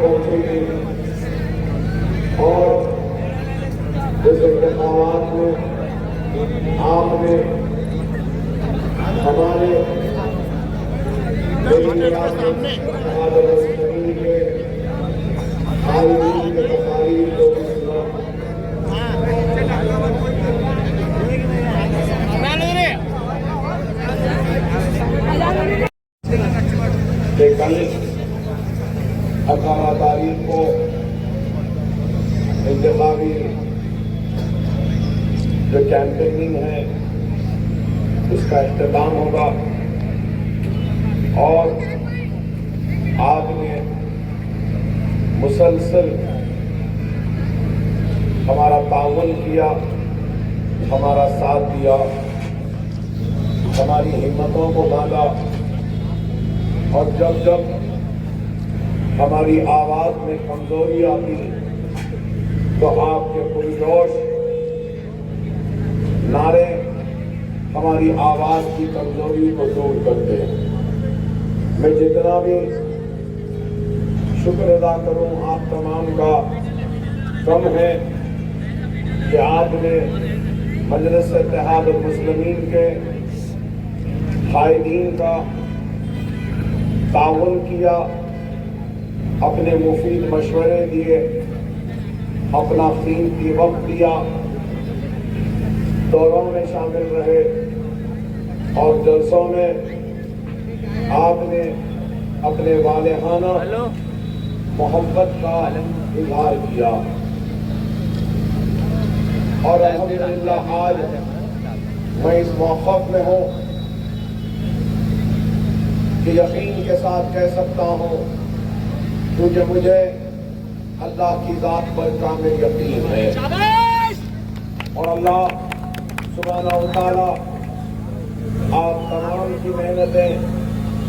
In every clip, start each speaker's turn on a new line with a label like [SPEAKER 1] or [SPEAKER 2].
[SPEAKER 1] پہنچے گی اور اس انتخابات میں آپ نے ہمارے کے عالمین کے تقاریر کو بھی سنا کہ کل 18 تاریخ کو انتخابی جو کیمپیننگ ہے اس کا اختتام ہوگا اور آپ نے مسلسل ہمارا تعاون کیا، ہمارا ساتھ دیا، ہماری ہمتوں کو باندھا اور جب جب ہماری آواز میں کمزوری آتی تو آپ کے پرجوش نعرے ہماری آواز کی کمزوری کو دور کرتے ہیں۔ میں جتنا بھی شکر ادا کروں آپ تمام کا کم ہے کہ آپ نے مجلس اتحاد المسلمین کے قائدین کا تعاون کیا، اپنے مفید مشورے دیے، اپنا قیمتی وقت دیا، دوروں میں شامل رہے اور جلسوں میں آپ نے اپنے والہانہ محبت کا اظہار کیا اور الحمدللہ آج میں اس موقف میں ہوں کہ یقین کے ساتھ کہہ سکتا ہوں کیونکہ مجھے اللہ کی ذات پر کامل یقین ہے اور اللہ سبحانہ و تعالی آپ تمام کی محنتیں،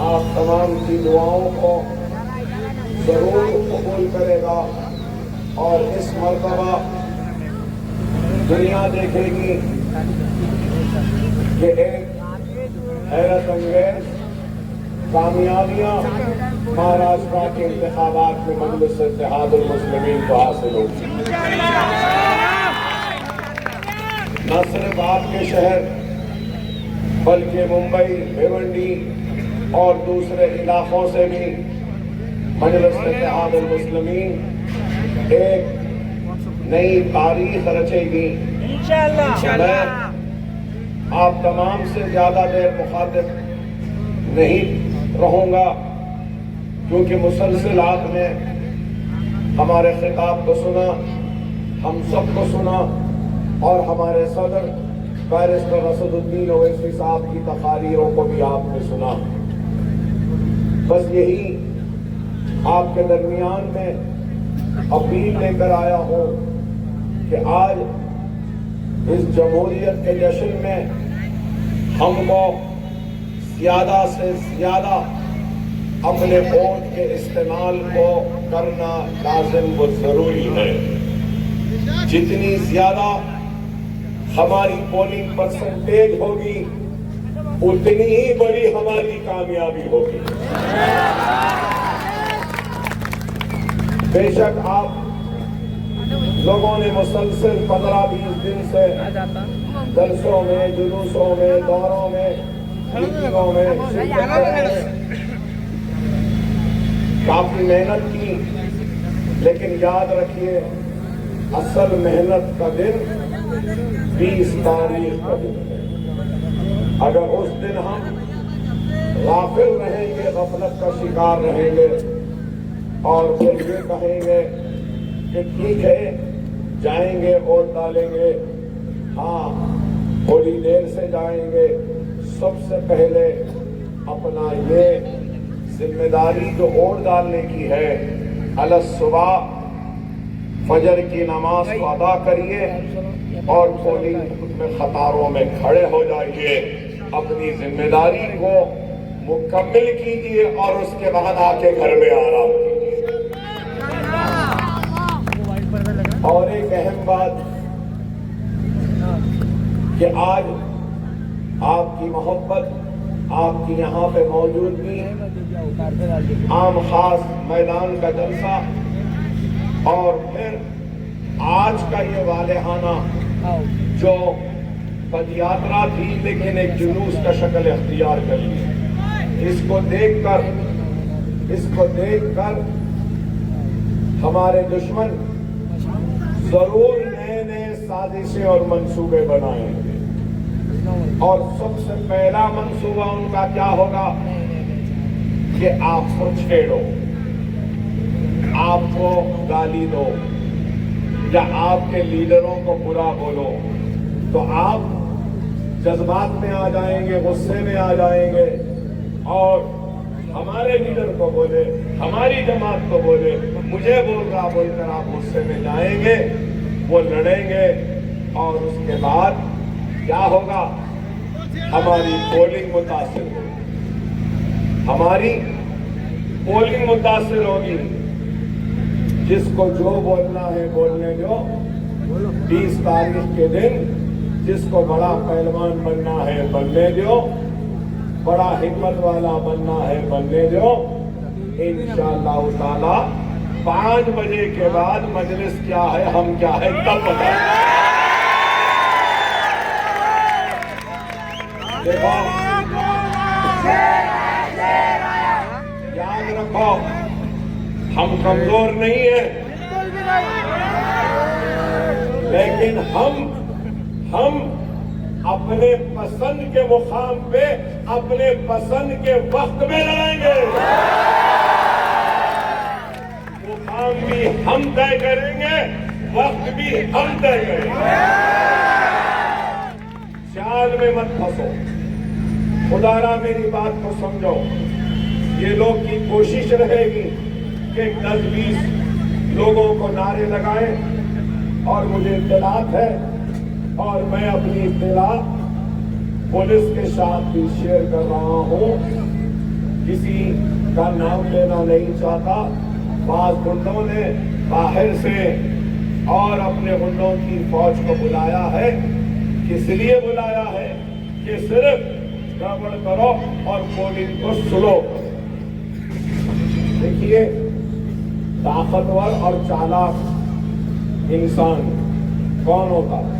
[SPEAKER 1] آپ تمام کی دعاؤں کو ضرور قبول کرے گا اور اس مرتبہ دنیا دیکھے گی کہ ایک حیرت انگیز کامیابیاں مہاراشٹر کے انتخابات میں مجلس اتحاد المسلمین کو حاصل ہوگی۔ نہ صرف آپ کے شہر بلکہ ممبئی، بھیونڈی اور دوسرے علاقوں سے بھی مجلس اتحاد المسلمین ایک نئی تاریخ رچے گی۔ میں آپ تمام سے زیادہ دیر مخاطب نہیں رہوں گا کیونکہ مسلسل آپ نے ہمارے خطاب کو سنا، ہم سب کو سنا اور ہمارے صدر بیرسٹر اسد الدین اویسی صاحب کی تقاریروں کو بھی آپ نے سنا۔ بس یہی آپ کے درمیان میں اپیل لے کر آیا ہوں کہ آج اس جمہوریت کے جشن میں ہم کو زیادہ سے زیادہ اپنے ووٹ کے استعمال کو کرنا لازم و ضروری ہے۔ جتنی زیادہ ہماری پولنگ پرسنٹیج ہوگی اتنی ہی بڑی ہماری کامیابی ہوگی۔ بے شک آپ لوگوں نے مسلسل 15-20 دن سے جلسوں میں، جلوسوں میں، دوروں میں، میٹنگوں میں کافی محنت کی، لیکن یاد رکھیے اصل محنت کا دن 20 تاریخ کا دن ہے۔ اگر اس دن ہم غافل رہیں گے، غفلت کا شکار رہیں گے اور پھر یہ کہیں گے کہ ٹھیک ہے جائیں گے ووٹ ڈالیں گے، ہاں تھوڑی دیر سے جائیں گے، سب سے پہلے اپنا یہ ذمہ داری جو ووٹ ڈالنے کی ہے صبح فجر کی نماز کو ادا کریے اور پولنگ بوتھ میں قطاروں میں کھڑے ہو جائیے، اپنی ذمہ داری کو مکمل کیجیے اور اس کے بعد آ کے گھر میں آرام کیجیے۔ اور ایک اہم بات کہ آج آپ کی محبت آپ کی یہاں پہ موجودگی، عام خاص میدان کا جلسہ اور پھر آج کا یہ والہانہ جو پد یاترا تھی لیکن ایک جلوس کا شکل اختیار کر لی، اس کو دیکھ کر ہمارے دشمن ضرور نئے نئے سازشیں اور منصوبے بنائیں گے، اور سب سے پہلا منصوبہ ان کا کیا ہوگا کہ آپ کو چھیڑو، آپ کو گالی دو یا آپ کے لیڈروں کو برا بولو تو آپ جذبات میں آ جائیں گے، غصے میں آ جائیں گے اور ہمارے لیڈر کو بولے، ہماری جماعت کو بولے، مجھے بول رہا بول کر آپ غصے میں جائیں گے، وہ لڑیں گے اور اس کے بعد کیا ہوگا؟ ہماری پولنگ متاثر ہوگی، جس کو جو بولنا ہے بولنے دو، 20 تاریخ کے دن جس کو بڑا پہلوان بننا ہے بننے دو، بڑا ہمت والا بننا ہے بننے دو، انشاءاللہ تعالی 5 بجے کے بعد مجلس کیا ہے ہم کیا ہے تب بتائیں گے۔ دیکھو یاد رکھو، ہم کمزور نہیں ہیں، لیکن ہم اپنے پسند کے مقام پہ اپنے پسند کے وقت میں لڑیں گے، مقام بھی ہم طے کریں گے، وقت بھی ہم طے کریں گے۔ چال میں مت پھنسو، خدا را میری بات کو سمجھو۔ یہ لوگ کی کوشش رہے گی کہ 10-20 لوگوں کو نعرے لگائیں، اور مجھے اطلاعات ہے اور میں اپنی اطلاع پولیس کے ساتھ بھی شیئر کر رہا ہوں، کسی کا نام لینا نہیں چاہتا، بعض گنڈوں نے باہر سے اور اپنے گنڈوں کی فوج کو بلایا ہے، کس لیے بلایا ہے کہ صرف گڑبڑ کرو اور پولنگ کو سلو کرو۔ دیکھیے، طاقتور اور چالاک انسان کون ہوتا ہے؟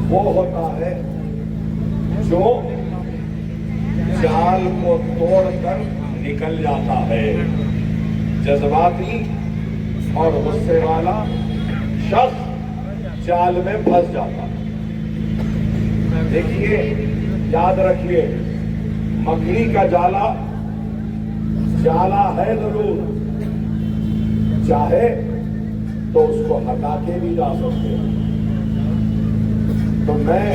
[SPEAKER 1] وہ ہوتا ہے جو جال کو توڑ کر نکل جاتا ہے۔ جذباتی اور غصے والا شخص جال میں پھنس جاتا ہے۔ دیکھیے، یاد رکھیے، مکڑی کا جالا ہے ضرور، چاہے تو اس کو ہٹا کے بھی جا سکتے ہیں۔ تو میں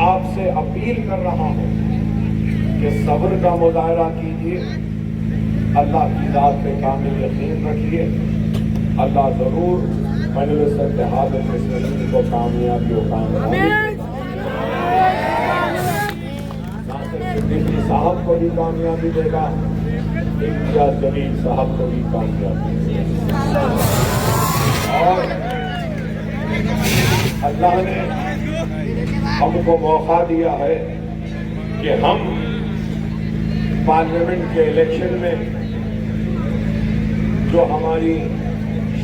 [SPEAKER 1] آپ سے اپیل کر رہا ہوں کہ صبر کا مظاہرہ کیجیے، اللہ کی ذات پہ کامل یقین رکھیے، اللہ ضرور مجلس اتحاد المسلمین کو کامیابی و کامیابی ناصر صدیقی صاحب کو بھی کامیابی دے گا، امتیاز جلیل صاحب کو بھی کامیابی دے گا، اور اللہ نے ہم کو موقع دیا ہے کہ ہم پارلیمنٹ کے الیکشن میں جو ہماری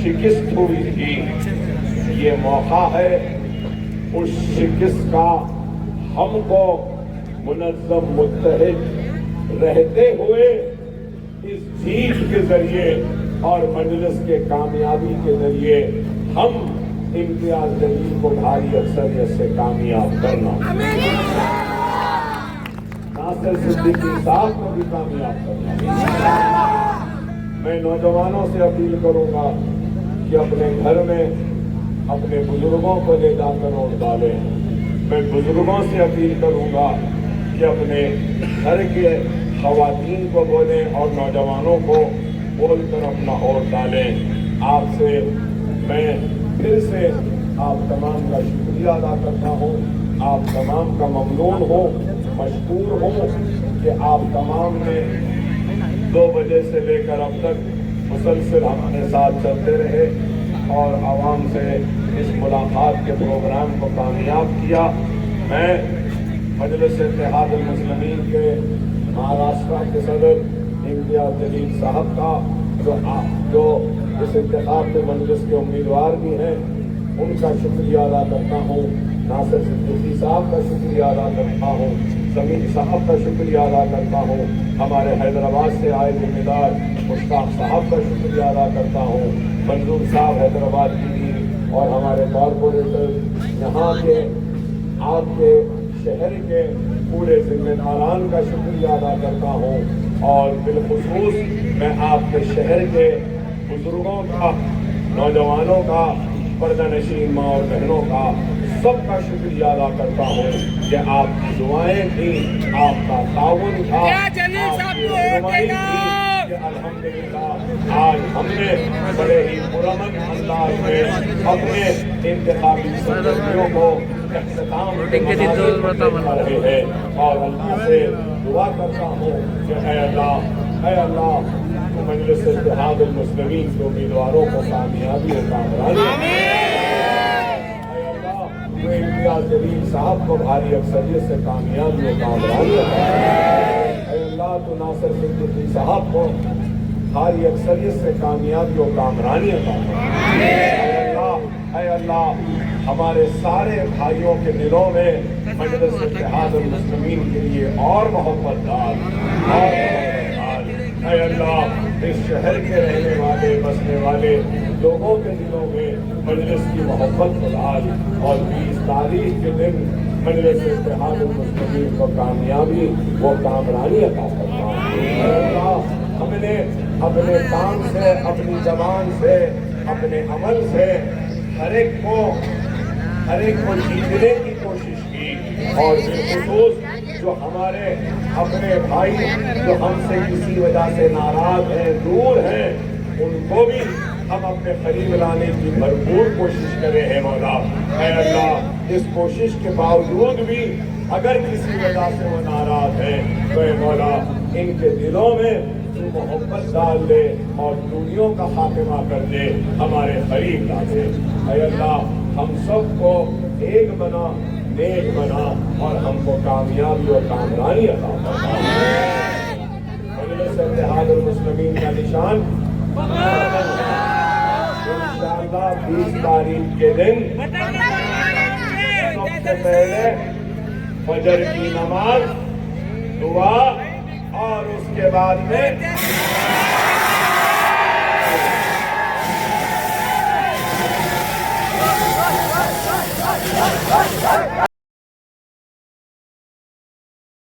[SPEAKER 1] شکست ہوئی تھی، یہ موقع ہے اس شکست کا ہم کو منظم متحد رہتے ہوئے اس جیت کے ذریعے اور مجلس کے کامیابی کے ذریعے ہم امتیاز جلیل کو بھاری اکثریت سے کامیاب کرنا، ناصر صدیقی صاحب کو بھی کامیاب کرنا۔ میں نوجوانوں سے اپیل کروں گا کہ اپنے گھر میں اپنے بزرگوں کو لے جا کر ووٹ ڈالیں۔ میں بزرگوں سے اپیل کروں گا کہ اپنے گھر کے خواتین کو بولیں اور نوجوانوں کو بول کر اپنا ووٹ ڈالیں۔ آپ سے میں پھر سے آپ تمام کا شکریہ ادا کرتا ہوں، آپ تمام کا ممنون ہوں، مشکور ہوں کہ آپ تمام نے 2 بجے سے لے کر اب تک مسلسل ہمارے ساتھ چلتے رہے اور عوام سے اس ملاقات کے پروگرام کو کامیاب کیا۔ میں مجلس اتحاد المسلمین کے مہاراشٹر کے صدر امتیاز جلیل صاحب کا جو اس انتخاب میں مجلس کے امیدوار بھی ہیں، ان کا شکریہ ادا کرتا ہوں۔ ناصر صدیقی صاحب کا شکریہ ادا کرتا ہوں، سمیع صاحب کا شکریہ ادا کرتا ہوں، ہمارے حیدرآباد سے آئے ذمہ دار مشتاق صاحب کا شکریہ ادا کرتا ہوں، منظور صاحب حیدرآباد کی اور ہمارے کارپوریٹر یہاں کے آپ کے شہر کے پورے ذمہ داران کا شکریہ ادا کرتا ہوں، اور بالخصوص میں آپ کے شہر کے بزرگوں کا، نوجوانوں کا، پردہ نشین ماں اور بہنوں کا، سب کا شکریہ ادا کرتا ہوں کہ آپ کی دعائیں تھیں، آپ کا تعاون تھا، آپ کی رہنمائی تھی کہ الحمدللہ آج ہم نے بڑے ہی پرامن انداز میں اپنے انتخابی سرگرمیوں کو اختتام کے مناظر پر دیکھ رہے ہیں، اور اللہ سے دعا کرتا ہوں کہ اے اللہ تو مجلس اتحاد المسلمین کے امیدواروں کو کامیابی و کامرانی، جو امتیاز جلیل صاحب کو بھاری اکثریت سے کامیابی و کامرانی عطا فرما۔ اے اللہ تو ناصر صدیقی صاحب کو بھاری اکثریت سے کامیابی و کامرانی عطا فرما۔ اے اللہ ہمارے سارے بھائیوں کے دلوں میں مجلس اتحاد المسلمین کے لیے اور محبت ڈال، اے اللہ اس شہر کے رہنے والے بسنے والے لوگوں کے دلوں میں مجلس کی محبت کو ڈال، اور 20 تاریخ کے دن مجلس اتحاد المسلمین کو کامیابی و کامرانی عطا فرما۔ اے اللہ ہم نے اپنے کام سے، اپنی زبان سے، اپنے عمل سے ہر ایک کو جیتنے کی کوشش کی، اور بالخصوص جو ہمارے اپنے بھائی جو ہم سے کسی وجہ سے ناراض ہیں، دور ہیں، ان کو بھی ہم اپنے قریب لانے کی بھرپور کوشش کرے ہیں مولا۔ اے اللہ اس کوشش کے باوجود بھی اگر کسی وجہ سے وہ ناراض ہیں تو اے مولا ان کے دلوں میں تو محبت ڈال دے اور دوریوں کا خاتمہ کر دے، ہمارے قریب لا دے۔ اے اللہ ہم سب کو ایک بنا، نیک بنا، اور ہم کو کامیابی اور کامرانی عطا فرما۔ مجلس اتحاد المسلمین کا نشان انشاءاللہ 20 تاریخ کے دن سب سے پہلے فجر کی نماز، دعا، اور اس کے بعد میں